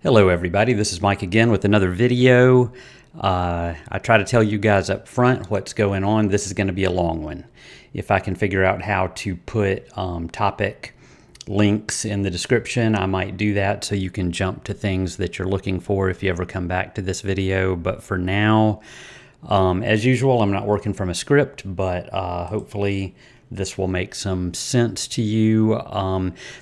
Hello everybody, this is Mike again with another video. I try to tell you guys up front what's going on. This is going to be a long one. If I can figure out how to put topic links in the description, I might do that so you can jump to things that you're looking for if you ever come back to this video. But for now, as usual, I'm not working from a script, but hopefully this will make some sense to you.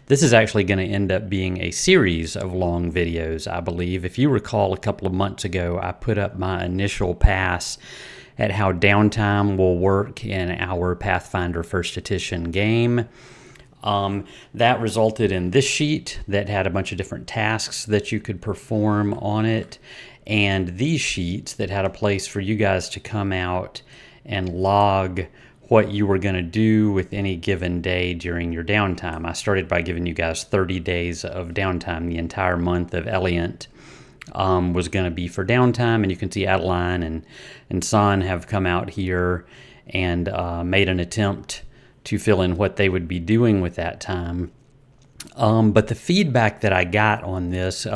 This is actually going to end up being a series of long videos, I believe. If you recall, a couple of months ago, I put up my initial pass at how downtime will work in our Pathfinder First Edition game. That resulted in this sheet that had a bunch of different tasks that you could perform on it, and these sheets that had a place for you guys to come out and log what you were going to do with any given day during your downtime. I started by giving you guys 30 days of downtime. The entire month of Eliant was going to be for downtime, and you can see Adeline and San have come out here and made an attempt to fill in what they would be doing with that time. But the feedback that I got on this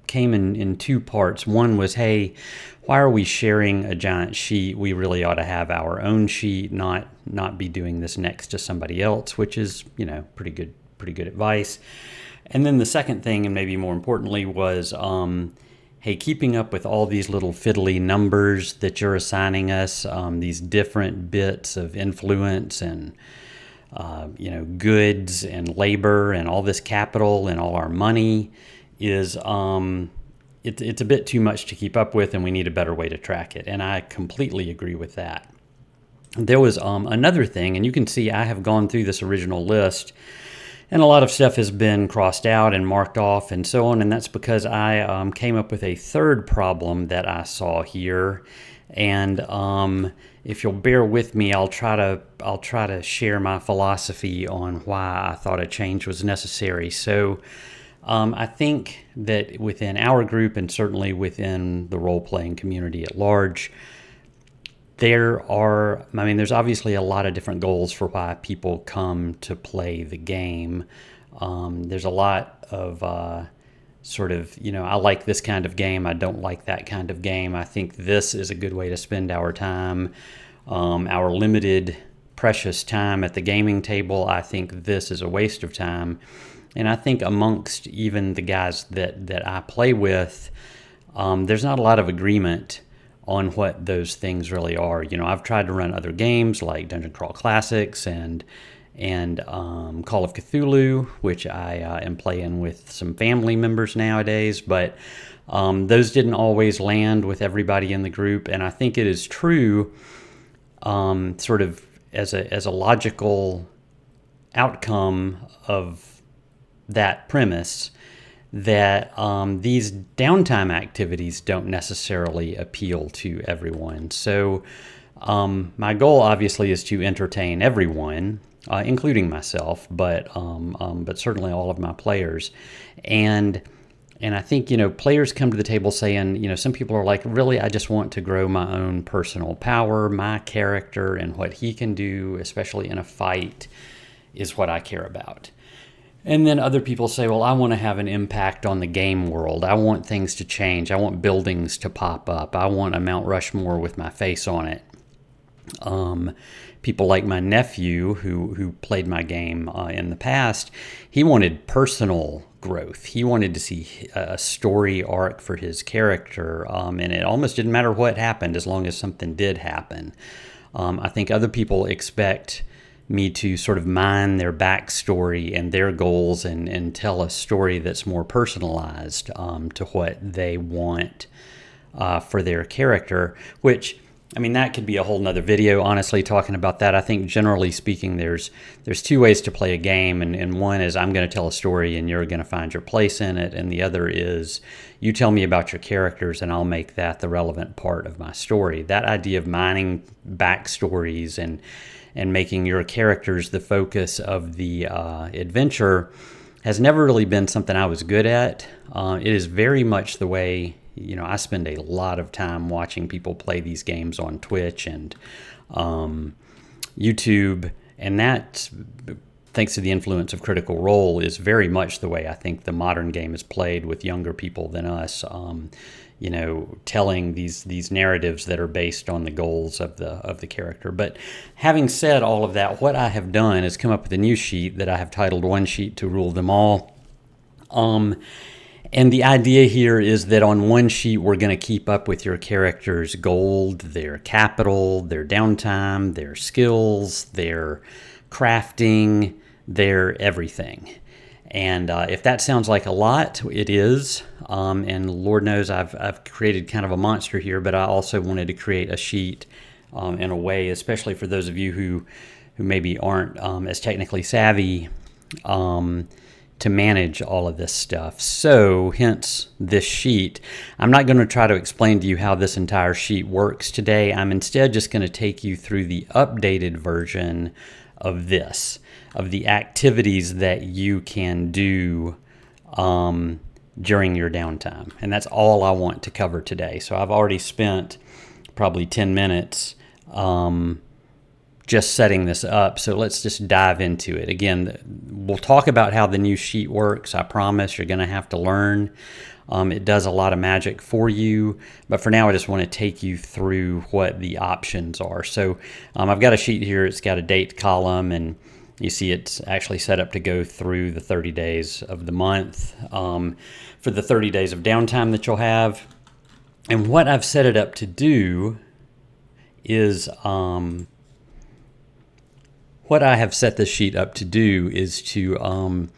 came in two parts. One was, hey, why are we sharing a giant sheet? We really ought to have our own sheet, not be doing this next to somebody else, which is, pretty good advice. And then the second thing, and maybe more importantly, was, hey, keeping up with all these little fiddly numbers that you're assigning us, these different bits of influence and goods and labor and all this capital and all our money is it's a bit too much to keep up with, and we need a better way to track it. And I completely agree with that. There was another thing, and you can see I have gone through this original list, and a lot of stuff has been crossed out and marked off and so on, and that's because I came up with a third problem that I saw here. And if you'll bear with me, I'll try to share my philosophy on why I thought a change was necessary. So I think that within our group, and certainly within the role-playing community at large, there's obviously a lot of different goals for why people come to play the game. There's a lot of I like this kind of game, I don't like that kind of game. I think this is a good way to spend our time, our limited, precious time at the gaming table. I think this is a waste of time. And I think amongst even the guys that I play with, there's not a lot of agreement on what those things really are. I've tried to run other games like Dungeon Crawl Classics and Call of Cthulhu, which I am playing with some family members nowadays, but those didn't always land with everybody in the group. And I think it is true, sort of as a logical outcome of that premise, that these downtime activities don't necessarily appeal to everyone. So my goal obviously is to entertain everyone, including myself, but certainly all of my players. And I think, players come to the table saying, some people are like, really, I just want to grow my own personal power. My character and what he can do, especially in a fight, is what I care about. And then other people say, well, I want to have an impact on the game world. I want things to change. I want buildings to pop up. I want a Mount Rushmore with my face on it. People like my nephew who played my game in the past, he wanted personal growth. He wanted to see a story arc for his character, and it almost didn't matter what happened as long as something did happen. I think other people expect me to sort of mine their backstory and their goals and tell a story that's more personalized to what they want for their character, which, that could be a whole nother video, honestly, talking about that. I think generally speaking, there's two ways to play a game, and one is I'm going to tell a story and you're going to find your place in it, and the other is you tell me about your characters and I'll make that the relevant part of my story. That idea of mining backstories and making your characters the focus of the adventure has never really been something I was good at. It is very much the way, I spend a lot of time watching people play these games on Twitch and YouTube, and that's thanks to the influence of Critical Role, is very much the way I think the modern game is played with younger people than us. Telling these narratives that are based on the goals of the character. But having said all of that, what I have done is come up with a new sheet that I have titled "One Sheet to Rule Them All." And the idea here is that on one sheet, we're going to keep up with your character's gold, their capital, their downtime, their skills, their crafting, their everything. And if that sounds like a lot, it is. And Lord knows I've created kind of a monster here, but I also wanted to create a sheet in a way, especially for those of you who maybe aren't as technically savvy, to manage all of this stuff. So hence this sheet. I'm not going to try to explain to you how this entire sheet works today. I'm instead just going to take you through the updated version of this, of the activities that you can do during your downtime. And that's all I want to cover today. So I've already spent probably 10 minutes just setting this up. So let's just dive into it. Again, we'll talk about how the new sheet works. I promise you're going to have to learn. It does a lot of magic for you. But for now, I just want to take you through what the options are. So I've got a sheet here. It's got a date column, and you see it's actually set up to go through the 30 days of the month for the 30 days of downtime that you'll have. And what I've set it up to do is what I have set this sheet up to do is to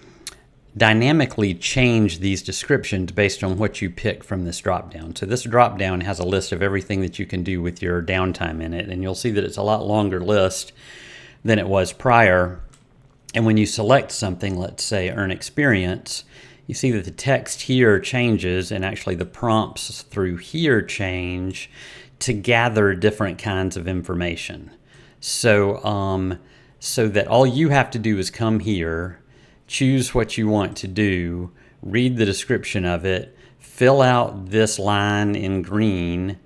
dynamically change these descriptions based on what you pick from this drop-down. So this drop-down has a list of everything that you can do with your downtime in it, and you'll see that it's a lot longer list than it was prior. And when you select something, let's say earn experience, you see that the text here changes, and actually the prompts through here change to gather different kinds of information. So that all you have to do is come here, choose what you want to do, read the description of it, fill out this line in green,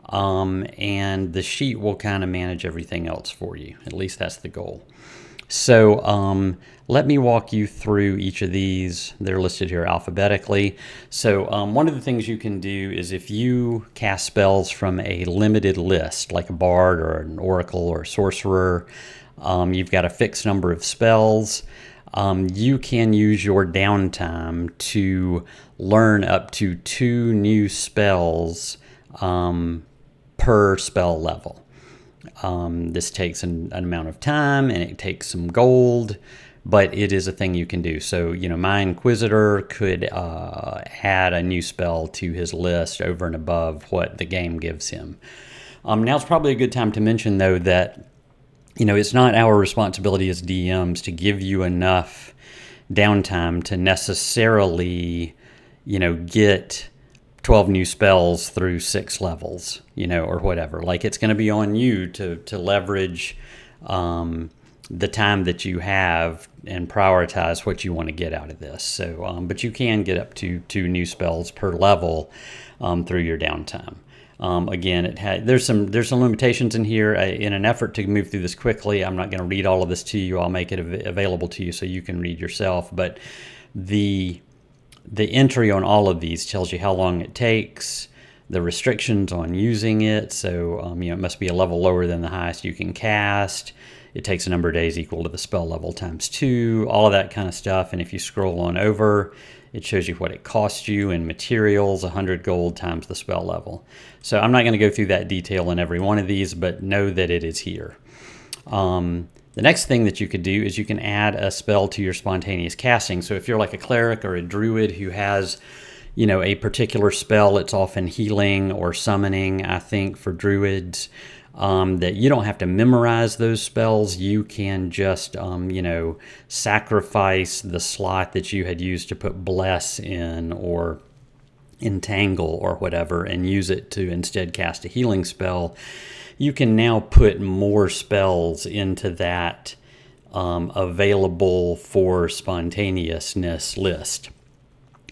and the sheet will kind of manage everything else for you. At least that's the goal. So let me walk you through each of these. They're listed here alphabetically. So one of the things you can do is if you cast spells from a limited list, like a bard or an oracle or a sorcerer, you've got a fixed number of spells. You can use your downtime to learn up to 2 new spells per spell level. This takes an amount of time, and it takes some gold, but it is a thing you can do. So, my Inquisitor could add a new spell to his list over and above what the game gives him. Now's probably a good time to mention, though, that it's not our responsibility as DMs to give you enough downtime to necessarily, get 12 new spells through 6 levels, or whatever. Like, it's going to be on you to leverage the time that you have and prioritize what you want to get out of this. So, but you can get up to 2 new spells per level through your downtime. Again, there's some limitations in here. In an effort to move through this quickly, I'm not going to read all of this to you. I'll make it available to you so you can read yourself. But the entry on all of these tells you how long it takes, the restrictions on using it. So it must be a level lower than the highest you can cast. It takes a number of days equal to the spell level times 2, all of that kind of stuff. And if you scroll on over, it shows you what it costs you in materials, 100 gold times the spell level. So I'm not going to go through that detail in every one of these, but know that it is here. The next thing that you could do is you can add a spell to your spontaneous casting. So if you're like a cleric or a druid who has, a particular spell, it's often healing or summoning, I think, for druids, that you don't have to memorize those spells. You can just, sacrifice the slot that you had used to put bless in or entangle or whatever and use it to instead cast a healing spell. You can now put more spells into that available for spontaneousness list.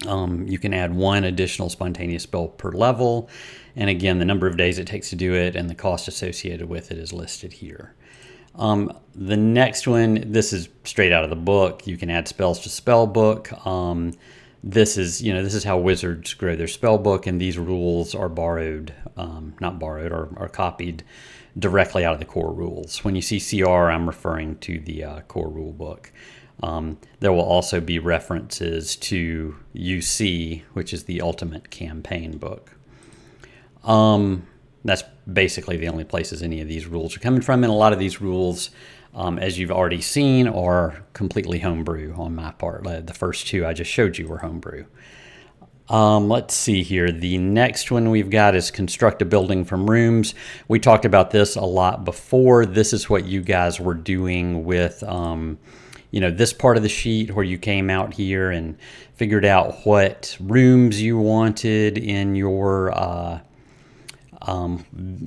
You can add 1 additional spontaneous spell per level. And again, the number of days it takes to do it and the cost associated with it is listed here. The next one, this is straight out of the book. You can add spells to spell book. This is how wizards grow their spell book, and these rules are borrowed, not borrowed, or copied directly out of the core rules. When you see CR, I'm referring to the core rule book. There will also be references to UC, which is the Ultimate Campaign book. That's basically the only places any of these rules are coming from, and a lot of these rules, as you've already seen, are completely homebrew on my part. The first two I just showed you were homebrew. Let's see here. The next one we've got is construct a building from rooms. We talked about this a lot before. This is what you guys were doing with this part of the sheet, where you came out here and figured out what rooms you wanted in your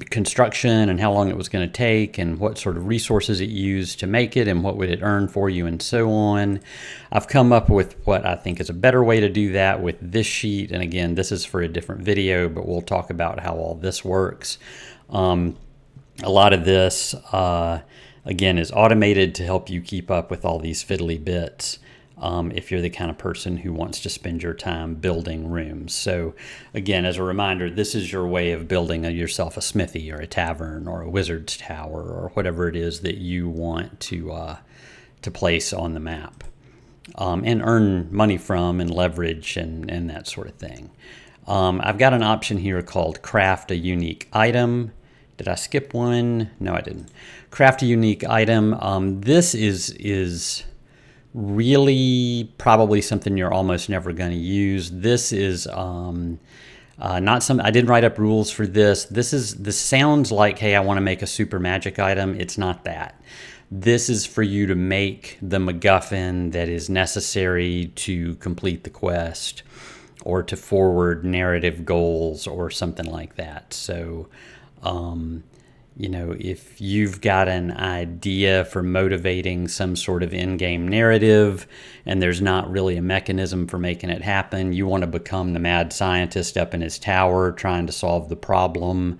construction, and how long it was going to take, and what sort of resources it used to make it, and what would it earn for you, and so on. I've come up with what I think is a better way to do that with this sheet, and again, this is for a different video, but we'll talk about how all this works. A lot of this, again, is automated to help you keep up with all these fiddly bits. If you're the kind of person who wants to spend your time building rooms. So again, as a reminder, this is your way of building yourself a smithy or a tavern or a wizard's tower or whatever it is that you want to place on the map, and earn money from, and leverage, and that sort of thing. I've got an option here called craft a unique item. Did I skip one? No, I didn't. Craft a unique item. This is really probably something you're almost never going to use. This is not some. I didn't write up rules for this. This sounds like, hey, I want to make a super magic item. It's not that. This is for you to make the MacGuffin that is necessary to complete the quest, or to forward narrative goals, or something like that. So if you've got an idea for motivating some sort of in-game narrative, and there's not really a mechanism for making it happen, you want to become the mad scientist up in his tower trying to solve the problem.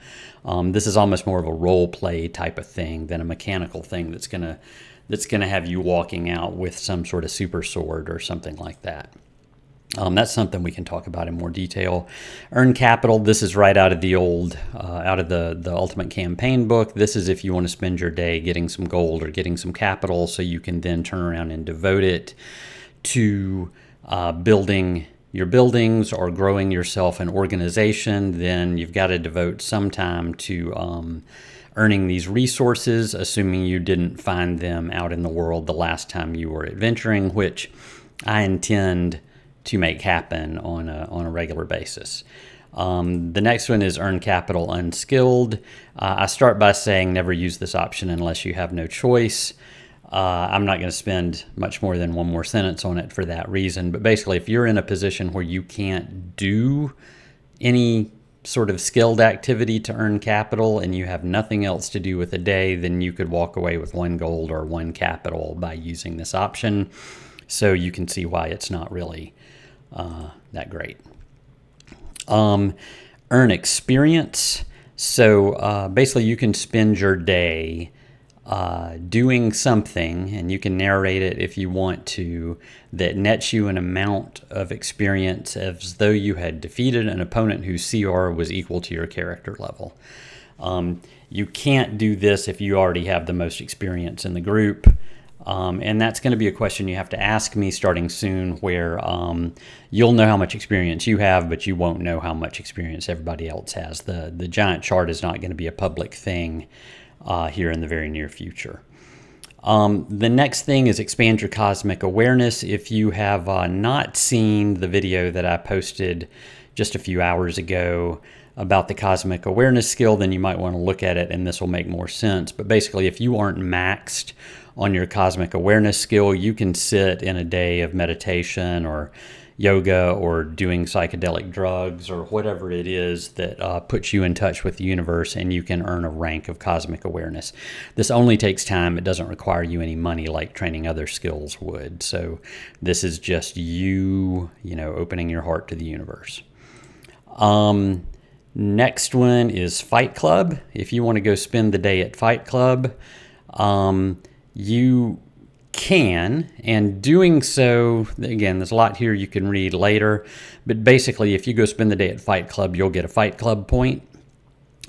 This is almost more of a role play type of thing than a mechanical thing that's gonna have you walking out with some sort of super sword or something like that. That's something we can talk about in more detail. Earn capital. This is right out of the the Ultimate Campaign book. This is if you want to spend your day getting some gold or getting some capital, so you can then turn around and devote it to building your buildings or growing yourself an organization. Then you've got to devote some time to earning these resources, assuming you didn't find them out in the world the last time you were adventuring, which I intend to make happen on a regular basis. The next one is earn capital unskilled. I start by saying never use this option unless you have no choice. I'm not going to spend much more than one more sentence on it for that reason, but basically if you're in a position where you can't do any sort of skilled activity to earn capital, and you have nothing else to do with the day, then you could walk away with 1 gold or 1 capital by using this option. So you can see why it's not really that great. Earn experience. So basically you can spend your day doing something, and you can narrate it if you want to, that nets you an amount of experience as though you had defeated an opponent whose CR was equal to your character level. You can't do this if you already have the most experience in the group. And that's going to be a question you have to ask me starting soon, where you'll know how much experience you have, but you won't know how much experience everybody else has. The giant chart is not going to be a public thing here in the very near future. The next thing is expand your cosmic awareness. If you have not seen the video that I posted just a few hours ago about the cosmic awareness skill, then you might want to look at it, and this will make more sense. But basically, if you aren't maxed on your cosmic awareness skill, you can sit in a day of meditation or yoga or doing psychedelic drugs or whatever it is that puts you in touch with the universe, and you can earn a rank of cosmic awareness. This only takes time. It doesn't require you any money like training other skills would. So this is just you opening your heart to the universe. Next one is Fight Club. If you want to go spend the day at Fight Club, You can, and doing so, again, there's a lot here you can read later, but basically if you go spend the day at Fight Club, you'll get a Fight Club point.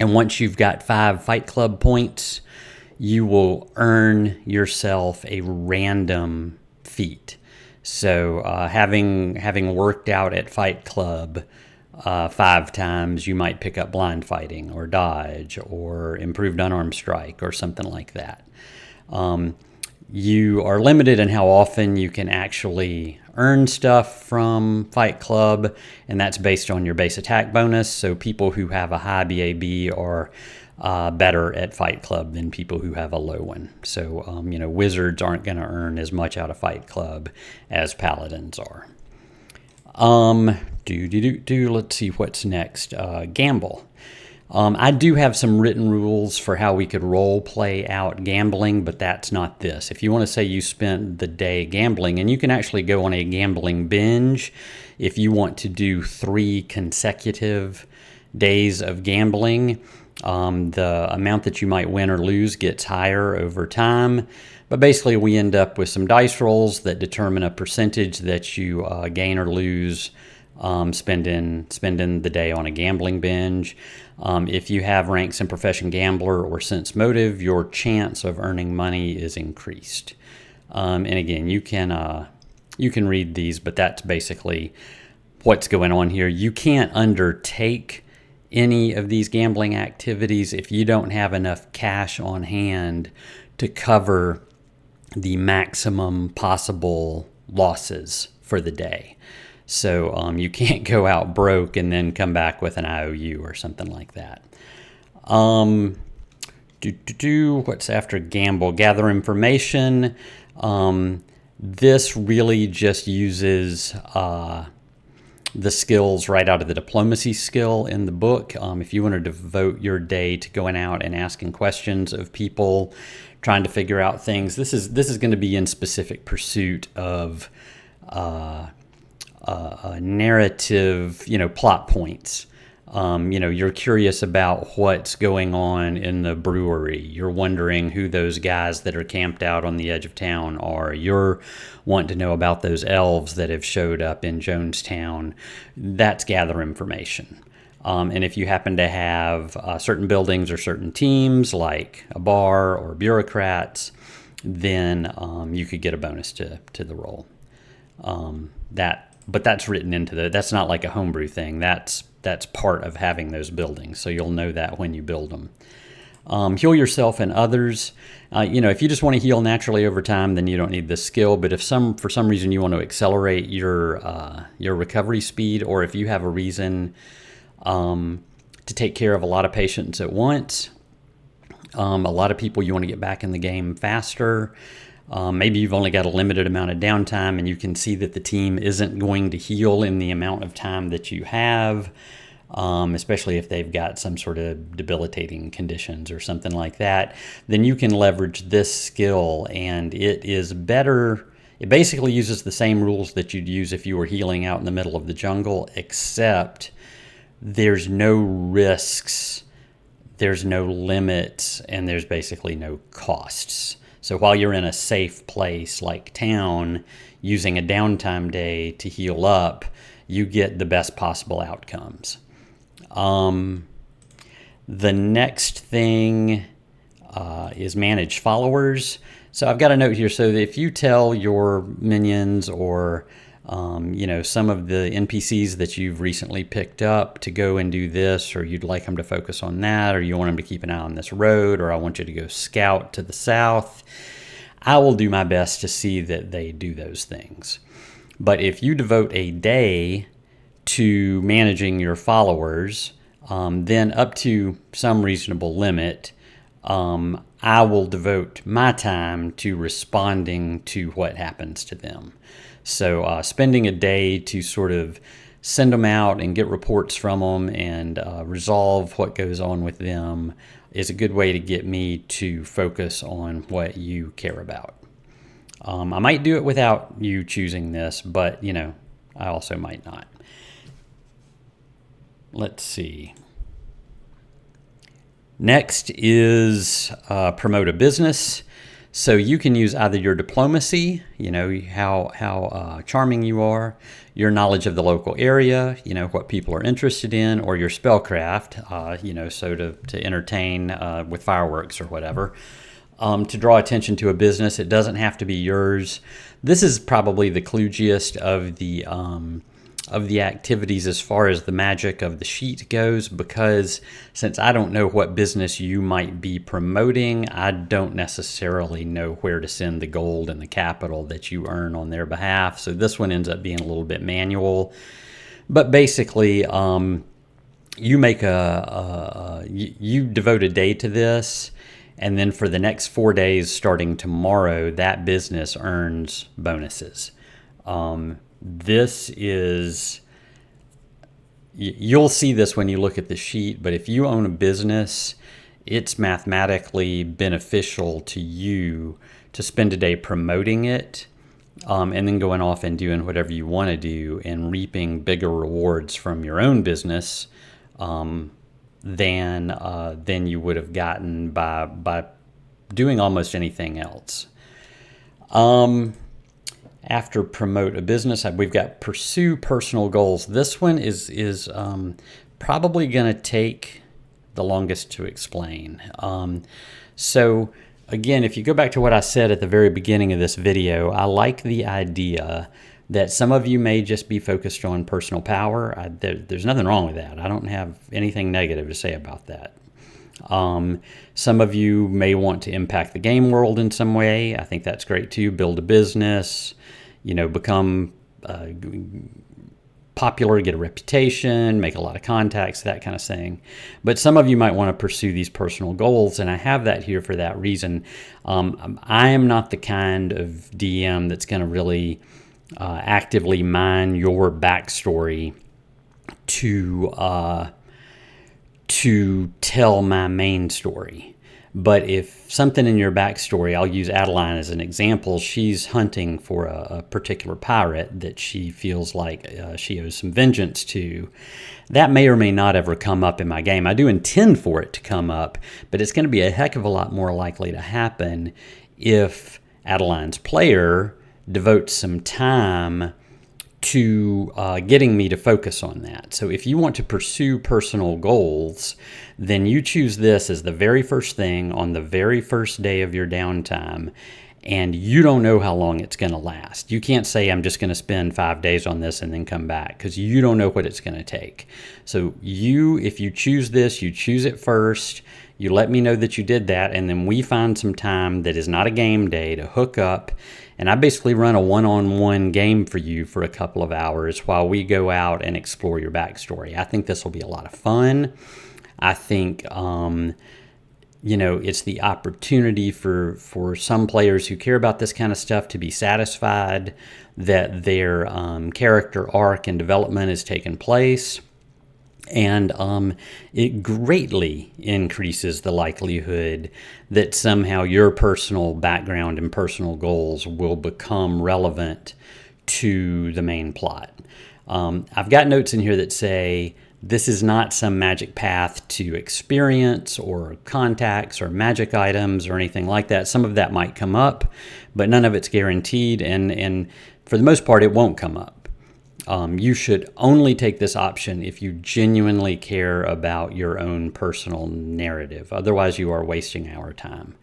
And once you've got 5 Fight Club points, you will earn yourself a random feat. So having worked out at Fight Club 5 times, you might pick up blind fighting or dodge or improved unarmed strike or something like that. You are limited in how often you can actually earn stuff from Fight Club, and that's based on your base attack bonus. So people who have a high BAB are better at Fight Club than people who have a low one. So, wizards aren't going to earn as much out of Fight Club as paladins are. Let's see what's next. Gamble. I do have some written rules for how we could role play out gambling, but that's not this. If you want to say you spent the day gambling, and you can actually go on a gambling binge if you want to do 3 consecutive days of gambling. The amount that you might win or lose gets higher over time. But basically, we end up with some dice rolls that determine a percentage that you gain or lose spending the day on a gambling binge. If you have ranks in Profession Gambler or Sense Motive, your chance of earning money is increased. And again, you can read these, but that's basically what's going on here. You can't undertake any of these gambling activities if you don't have enough cash on hand to cover the maximum possible losses for the day. So you can't go out broke and then come back with an IOU or something like that. What's after gamble? Gather information. This really just uses the skills right out of the diplomacy skill in the book. If you want to devote your day to going out and asking questions of people, trying to figure out things, this is going to be in specific pursuit of narrative, plot points. You're curious about what's going on in the brewery. You're wondering who those guys that are camped out on the edge of town are. You're wanting to know about those elves that have showed up in Jonestown. That's gather information. And if you happen to have certain buildings or certain teams, like a bar or bureaucrats, then you could get a bonus to the roll. But that's written into that's not like a homebrew thing. That's part of having those buildings, so you'll know that when you build them. Heal yourself and others. If you just want to heal naturally over time, then you don't need this skill. But if for some reason you want to accelerate your recovery speed, or if you have a reason to take care of a lot of patients at once, a lot of people you want to get back in the game faster. Maybe you've only got a limited amount of downtime and you can see that the team isn't going to heal in the amount of time that you have, especially if they've got some sort of debilitating conditions or something like that, then you can leverage this skill, and it is better. It basically uses the same rules that you'd use if you were healing out in the middle of the jungle, except there's no risks, there's no limits, and there's basically no costs. So while you're in a safe place like town, using a downtime day to heal up, you get the best possible outcomes. The next thing is manage followers. So I've got a note here. So that if you tell your minions or some of the NPCs that you've recently picked up to go and do this, or you'd like them to focus on that, or you want them to keep an eye on this road, or I want you to go scout to the south, I will do my best to see that they do those things. But if you devote a day to managing your followers, then up to some reasonable limit, I will devote my time to responding to what happens to them. So spending a day to sort of send them out and get reports from them and resolve what goes on with them is a good way to get me to focus on what you care about. I might do it without you choosing this, but, I also might not. Let's see. Next is promote a business. So you can use either your diplomacy, how charming you are, your knowledge of the local area, what people are interested in, or your spellcraft, so to entertain with fireworks or whatever, to draw attention to a business. It doesn't have to be yours. This is probably the kludgiest of the activities as far as the magic of the sheet goes, because since I don't know what business you might be promoting, I don't necessarily know where to send the gold and the capital that you earn on their behalf. So this one ends up being a little bit manual. But basically, you make you devote a day to this, and then for the next 4 days starting tomorrow, that business earns bonuses. This is, you'll see this when you look at the sheet, but if you own a business, it's mathematically beneficial to you to spend a day promoting it, and then going off and doing whatever you want to do and reaping bigger rewards from your own business than you would have gotten by doing almost anything else. After promote a business, we've got pursue personal goals. This one is probably going to take the longest to explain. So again, if you go back to what I said at the very beginning of this video, I like the idea that some of you may just be focused on personal power. There's nothing wrong with that. I don't have anything negative to say about that. Some of you may want to impact the game world in some way. I think that's great too. Build a business, become popular, get a reputation, make a lot of contacts, that kind of thing. But some of you might want to pursue these personal goals, and I have that here for that reason. I am not the kind of DM that's going to really actively mine your backstory to tell my main story. But if something in your backstory, I'll use Adeline as an example, she's hunting for a particular pirate that she feels like she owes some vengeance to. That may or may not ever come up in my game. I do intend for it to come up, but it's going to be a heck of a lot more likely to happen if Adeline's player devotes some time to getting me to focus on that. So if you want to pursue personal goals, then you choose this as the very first thing on the very first day of your downtime, and you don't know how long it's going to last. You can't say, I'm just going to spend 5 days on this and then come back, because you don't know what it's going to take. So if you choose this, you choose it first, you let me know that you did that, and then we find some time that is not a game day to hook up. And I basically run a one-on-one game for you for a couple of hours while we go out and explore your backstory. I think this will be a lot of fun. I think, it's the opportunity for some players who care about this kind of stuff to be satisfied that their character arc and development has taken place. And it greatly increases the likelihood that somehow your personal background and personal goals will become relevant to the main plot. I've got notes in here that say this is not some magic path to experience or contacts or magic items or anything like that. Some of that might come up, but none of it's guaranteed, and for the most part, it won't come up. You should only take this option if you genuinely care about your own personal narrative. Otherwise, you are wasting our time.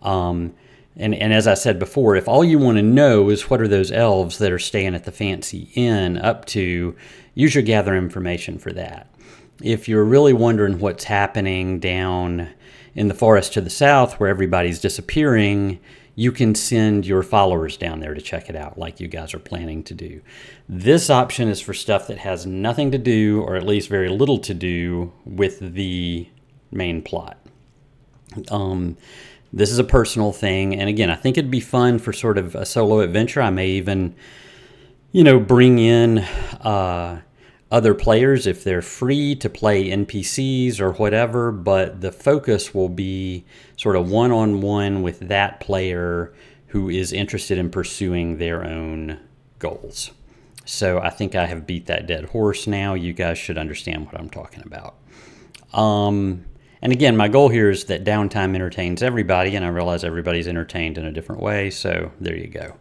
And as I said before, if all you want to know is what are those elves that are staying at the fancy inn up to, you should gather information for that. If you're really wondering what's happening down in the forest to the south where everybody's disappearing, you can send your followers down there to check it out like you guys are planning to do. This option is for stuff that has nothing to do, or at least very little to do, with the main plot. This is a personal thing, and again, I think it'd be fun for sort of a solo adventure. I may even, bring in other players if they're free to play NPCs or whatever, but the focus will be sort of one-on-one with that player who is interested in pursuing their own goals. So I think I have beat that dead horse now. You guys should understand what I'm talking about. And again, my goal here is that downtime entertains everybody, and I realize everybody's entertained in a different way, so there you go.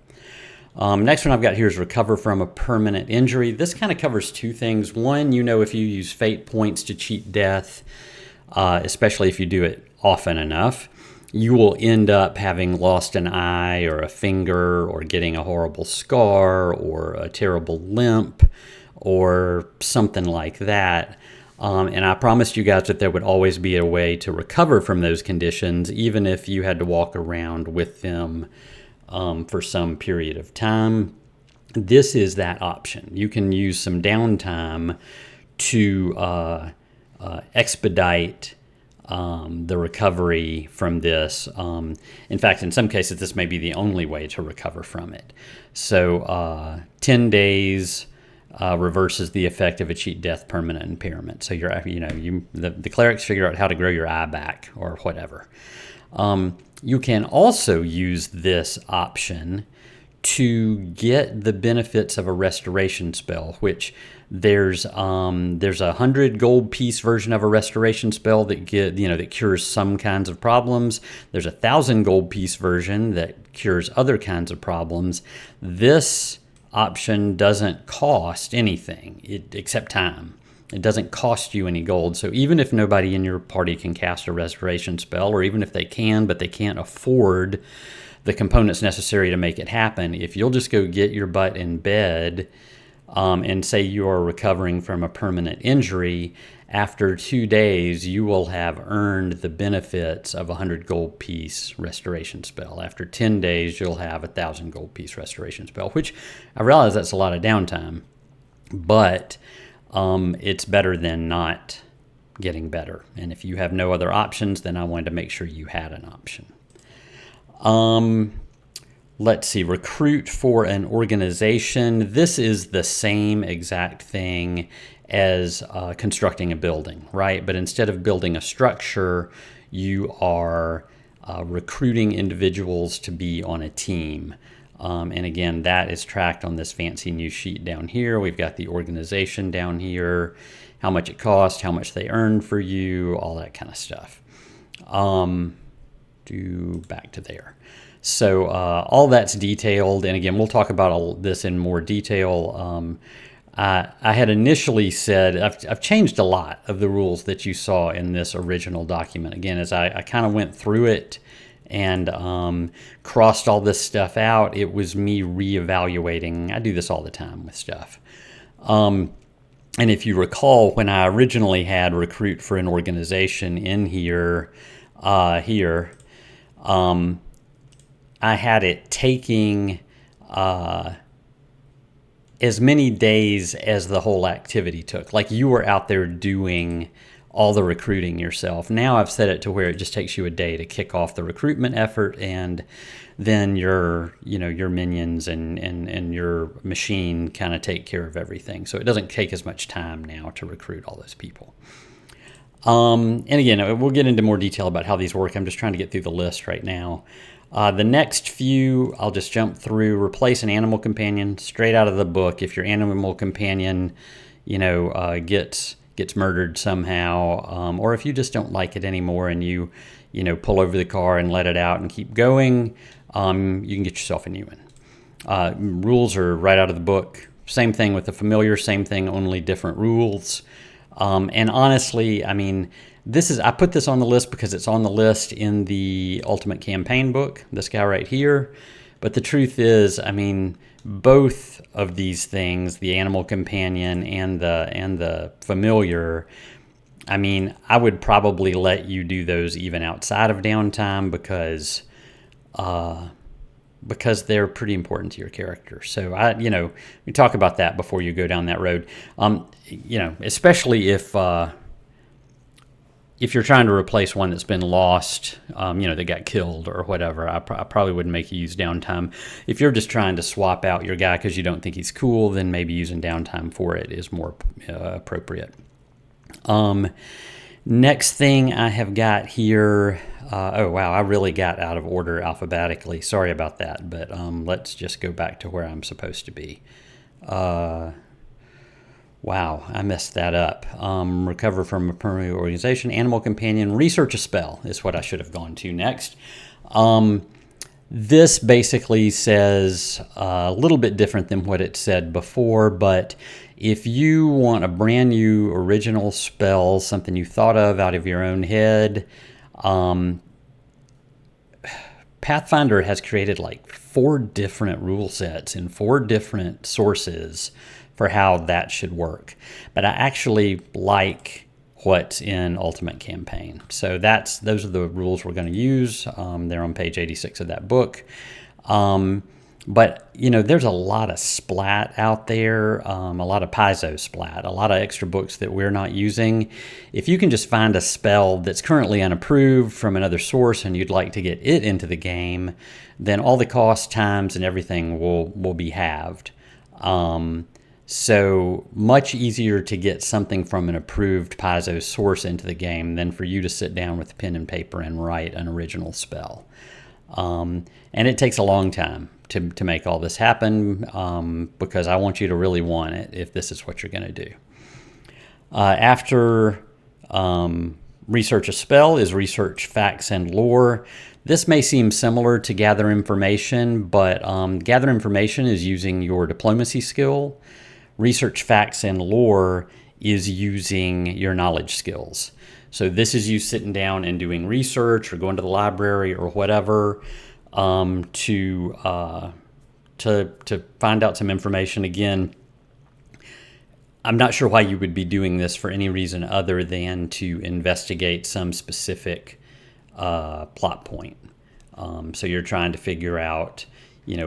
Next one I've got here is recover from a permanent injury. This kind of covers two things. One, if you use fate points to cheat death, especially if you do it often enough, you will end up having lost an eye or a finger or getting a horrible scar or a terrible limp or something like that. And I promised you guys that there would always be a way to recover from those conditions, even if you had to walk around with them for some period of time. This is that option. You can use some downtime to expedite the recovery from this. In fact, in some cases, this may be the only way to recover from it. So 10 days reverses the effect of a cheat death permanent impairment. So the clerics figure out how to grow your eye back or whatever. You can also use this option to get the benefits of a restoration spell, which there's a 100 gold piece version of a restoration spell that that cures some kinds of problems. There's a 1,000 gold piece version that cures other kinds of problems. This option doesn't cost anything except time. It doesn't cost you any gold. So even if nobody in your party can cast a restoration spell, or even if they can, but they can't afford the components necessary to make it happen, if you'll just go get your butt in bed and say you are recovering from a permanent injury, after 2 days, you will have earned the benefits of a 100 gold piece restoration spell. After 10 days, you'll have a 1,000 gold piece restoration spell, which I realize that's a lot of downtime, but it's better than not getting better. And if you have no other options, then I wanted to make sure you had an option. Let's see, recruit for an organization. This is the same exact thing as constructing a building, right? But instead of building a structure, you are recruiting individuals to be on a team. And again, that is tracked on this fancy new sheet down here. We've got the organization down here, how much it costs, how much they earn for you, all that kind of stuff. Back to there. So all that's detailed. And again, we'll talk about all this in more detail. I had initially said, I've changed a lot of the rules that you saw in this original document. Again, as I kind of went through it and crossed all this stuff out, it was me reevaluating. I do this all the time with stuff. And if you recall, when I originally had recruit for an organization in here, I had it taking as many days as the whole activity took. Like you were out there doing all the recruiting yourself. Now I've set it to where it just takes you a day to kick off the recruitment effort, and then your minions and your machine kind of take care of everything. So it doesn't take as much time now to recruit all those people. And again, we'll get into more detail about how these work. I'm just trying to get through the list right now. The next few, I'll just jump through. Replace an animal companion, straight out of the book. If your animal companion, gets murdered somehow, or if you just don't like it anymore and you pull over the car and let it out and keep going, you can get yourself a new one. Rules are right out of the book. Same thing with the familiar, same thing, only different rules. And honestly, I put this on the list because it's on the list in the Ultimate Campaign book, this guy right here. But the truth is, both of these things, the animal companion and the familiar, I would probably let you do those even outside of downtime because they're pretty important to your character. So we talk about that before you go down that road. Especially if you're trying to replace one that's been lost, that got killed or whatever, I probably wouldn't make you use downtime. If you're just trying to swap out your guy because you don't think he's cool, then maybe using downtime for it is more appropriate. Next thing I have got here, oh wow, I really got out of order alphabetically. Sorry about that, but let's just go back to where I'm supposed to be. Wow, I messed that up. Recover from a permanent organization, animal companion, research a spell is what I should have gone to next. This basically says a little bit different than what it said before, but if you want a brand new original spell, something you thought of out of your own head, Pathfinder has created like 4 different rule sets in 4 different sources for how that should work. But I actually like what's in Ultimate Campaign. So those are the rules we're going to use. They're on page 86 of that book. But, there's a lot of splat out there, a lot of piezo splat, a lot of extra books that we're not using. If you can just find a spell that's currently unapproved from another source and you'd like to get it into the game, then all the cost, times, and everything will be halved. So much easier to get something from an approved piezo source into the game than for you to sit down with pen and paper and write an original spell. And it takes a long time to make all this happen, because I want you to really want it if this is what you're going to do. After research a spell is research facts and lore. This may seem similar to gather information, but gather information is using your diplomacy skill. Research facts and lore is using your knowledge skills. So this is you sitting down and doing research or going to the library or whatever, to find out some information. Again, I'm not sure why you would be doing this for any reason other than to investigate some specific plot point. So you're trying to figure out,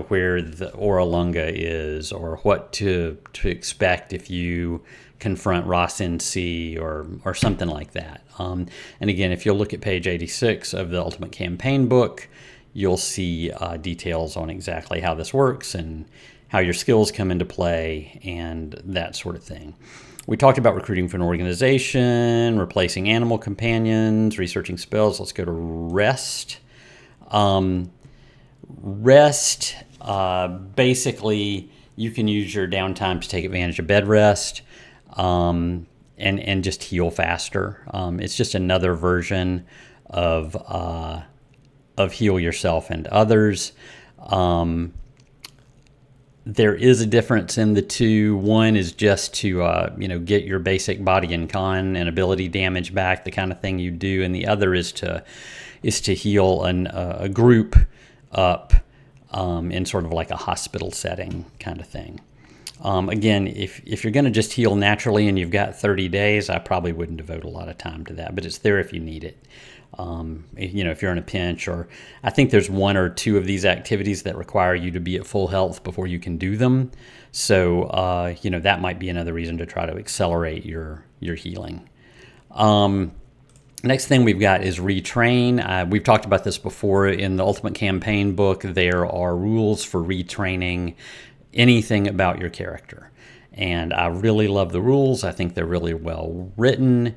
where the Oralunga is, or what to expect if you confront Ross NC or something like that. And again, if you'll look at page 86 of the Ultimate Campaign book, you'll see details on exactly how this works and how your skills come into play and that sort of thing. We talked about recruiting for an organization, replacing animal companions, researching spells. Let's go to rest. Rest, basically, you can use your downtime to take advantage of bed rest, and just heal faster. It's just another version of heal yourself and others. There is a difference in the two. One is just to get your basic body and con and ability damage back, the kind of thing you do, and the other is to heal a group up in sort of like a hospital setting kind of thing. Again, if you're going to just heal naturally and you've got 30 days, I probably wouldn't devote a lot of time to that, but it's there if you need it. If you're in a pinch, or I think there's 1 or 2 of these activities that require you to be at full health before you can do them. So, that might be another reason to try to accelerate your healing. Next thing we've got is retrain. We've talked about this before in the Ultimate Campaign book. There are rules for retraining anything about your character. And I really love the rules. I think they're really well written.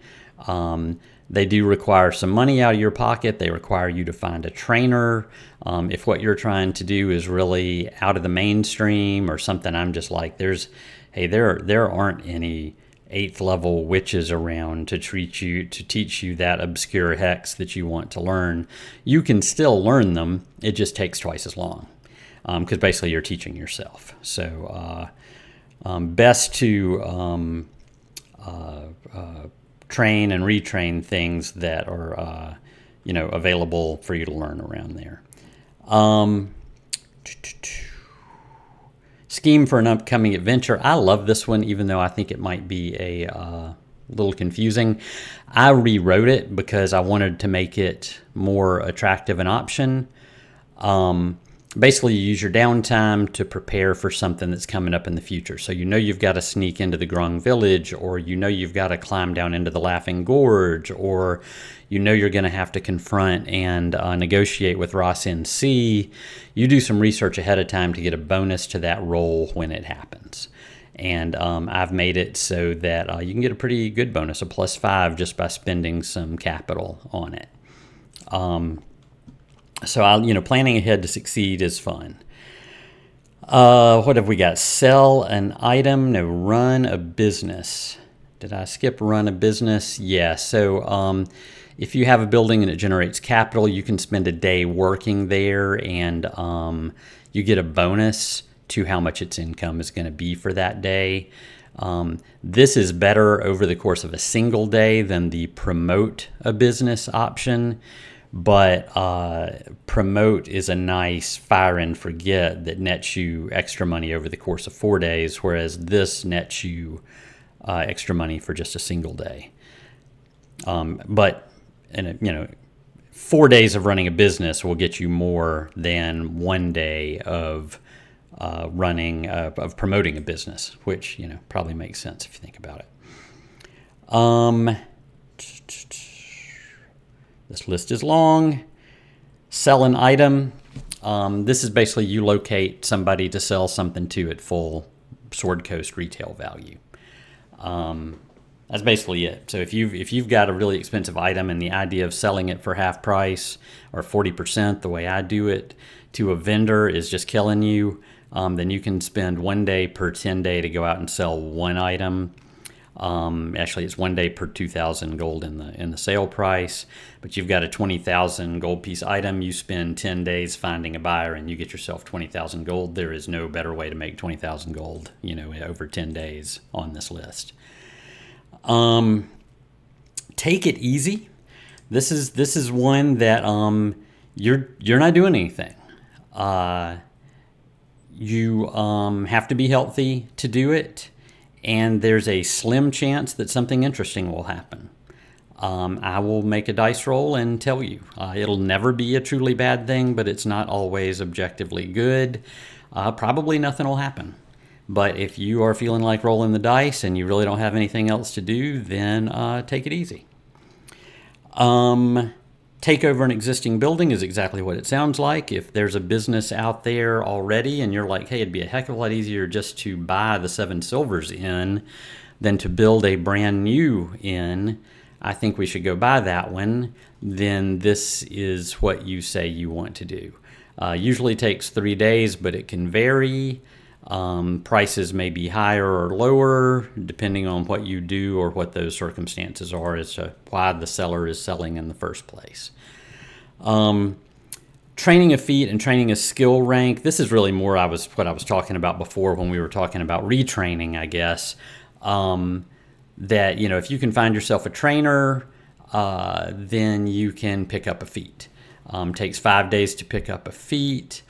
They do require some money out of your pocket. They require you to find a trainer. If what you're trying to do is really out of the mainstream or something, I'm just like, there aren't any 8th level witches around to teach you that obscure hex that you want to learn. You can still learn them. It just takes twice as long, because basically you're teaching yourself. So best to train and retrain things that are available for you to learn around there. Scheme for an upcoming adventure. I love this one, even though I think it might be a little confusing. I rewrote it because I wanted to make it more attractive an option. Basically, you use your downtime to prepare for something that's coming up in the future. So you've got to sneak into the Grung village, or you've got to climb down into the Laughing Gorge, or you're going to have to confront and negotiate with Ross NC. You do some research ahead of time to get a bonus to that roll when it happens. And I've made it so that you can get a pretty good bonus, a +5, just by spending some capital on it. So planning ahead to succeed is fun. What have we got? Sell an item. No, run a business. Did I skip run a business? Yeah. So if you have a building and it generates capital, you can spend a day working there, and you get a bonus to how much its income is going to be for that day. This is better over the course of a single day than the promote a business option. But promote is a nice fire and forget that nets you extra money over the course of 4 days, whereas this nets you extra money for just a single day. But 4 days of running a business will get you more than 1 day of promoting a business, which probably makes sense if you think about it. This list is long. Sell an item. This is basically you locate somebody to sell something to at full Sword Coast retail value. That's basically it. So if you've got a really expensive item and the idea of selling it for half price or 40%, the way I do it, to a vendor is just killing you, then you can spend 1 day per 10 day to go out and sell one item. Actually, it's 1 day per 2,000 gold in the sale price, but you've got a 20,000 gold piece item. You spend 10 days finding a buyer, and you get yourself 20,000 gold. There is no better way to make 20,000 gold, over 10 days on this list. Take it easy. This is one that you're not doing anything. You have to be healthy to do it. And there's a slim chance that something interesting will happen. I will make a dice roll and tell you. It'll never be a truly bad thing, but it's not always objectively good. Probably nothing will happen. But if you are feeling like rolling the dice and you really don't have anything else to do, then take it easy. Take over an existing building is exactly what it sounds like. If there's a business out there already and you're like, hey, it'd be a heck of a lot easier just to buy the 7 silvers inn than to build a brand new inn, I think we should go buy that one. Then this is what you say you want to do. Usually takes 3 days, but it can vary. Prices may be higher or lower depending on what you do or what those circumstances are as to why the seller is selling in the first place. Training a feat and training a skill rank. This is really more what I was talking about before when we were talking about retraining, I guess. That if you can find yourself a trainer, then you can pick up a feat. Takes 5 days to pick up a feat.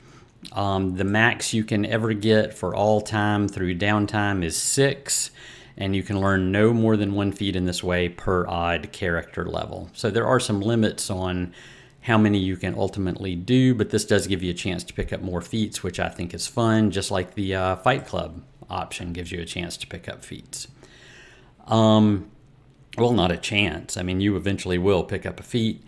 The max you can ever get for all time through downtime is 6, and you can learn no more than 1 feat in this way per odd character level. So there are some limits on how many you can ultimately do, but this does give you a chance to pick up more feats, which I think is fun, just like the Fight Club option gives you a chance to pick up feats. Well, not a chance. I mean, you eventually will pick up a feat.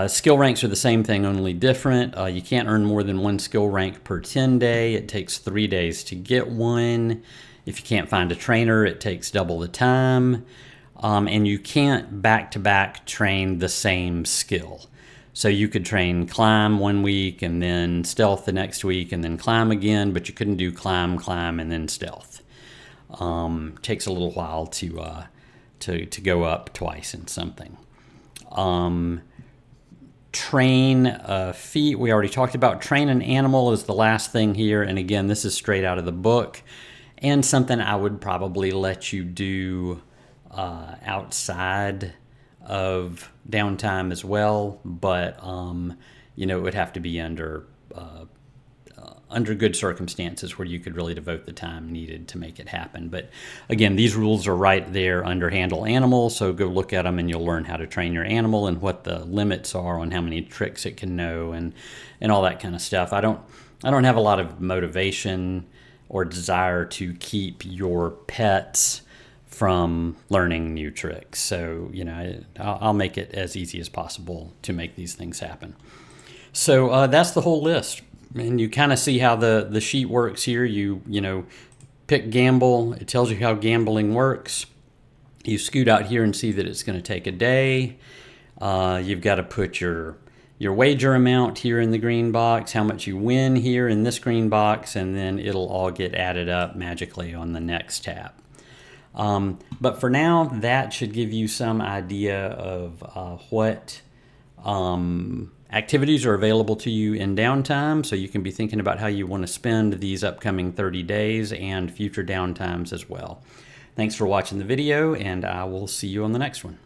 Skill ranks are the same thing, only different. You can't earn more than 1 skill rank per 10 day. It takes 3 days to get one. If you can't find a trainer, it takes double the time. And you can't back-to-back train the same skill. So you could train climb 1 week and then stealth the next week and then climb again, but you couldn't do climb, and then stealth. Takes a little while to go up twice in something. Train a feat. We already talked about. Train an animal is the last thing here. And again, this is straight out of the book and something I would probably let you do outside of downtime as well. But, it would have to be under good circumstances where you could really devote the time needed to make it happen. But again, these rules are right there under handle animal, so go look at them and you'll learn how to train your animal and what the limits are on how many tricks it can know and all that kind of stuff. I don't have a lot of motivation or desire to keep your pets from learning new tricks. So, I'll make it as easy as possible to make these things happen. So that's the whole list. And you kind of see how the sheet works here. You pick gamble. It tells you how gambling works. You scoot out here and see that it's going to take a day. You've got to put your your wager amount here in the green box, how much you win here in this green box, and then it'll all get added up magically on the next tab. But for now, that should give you some idea of what activities are available to you in downtime, so you can be thinking about how you want to spend these upcoming 30 days and future downtimes as well. Thanks for watching the video, and I will see you on the next one.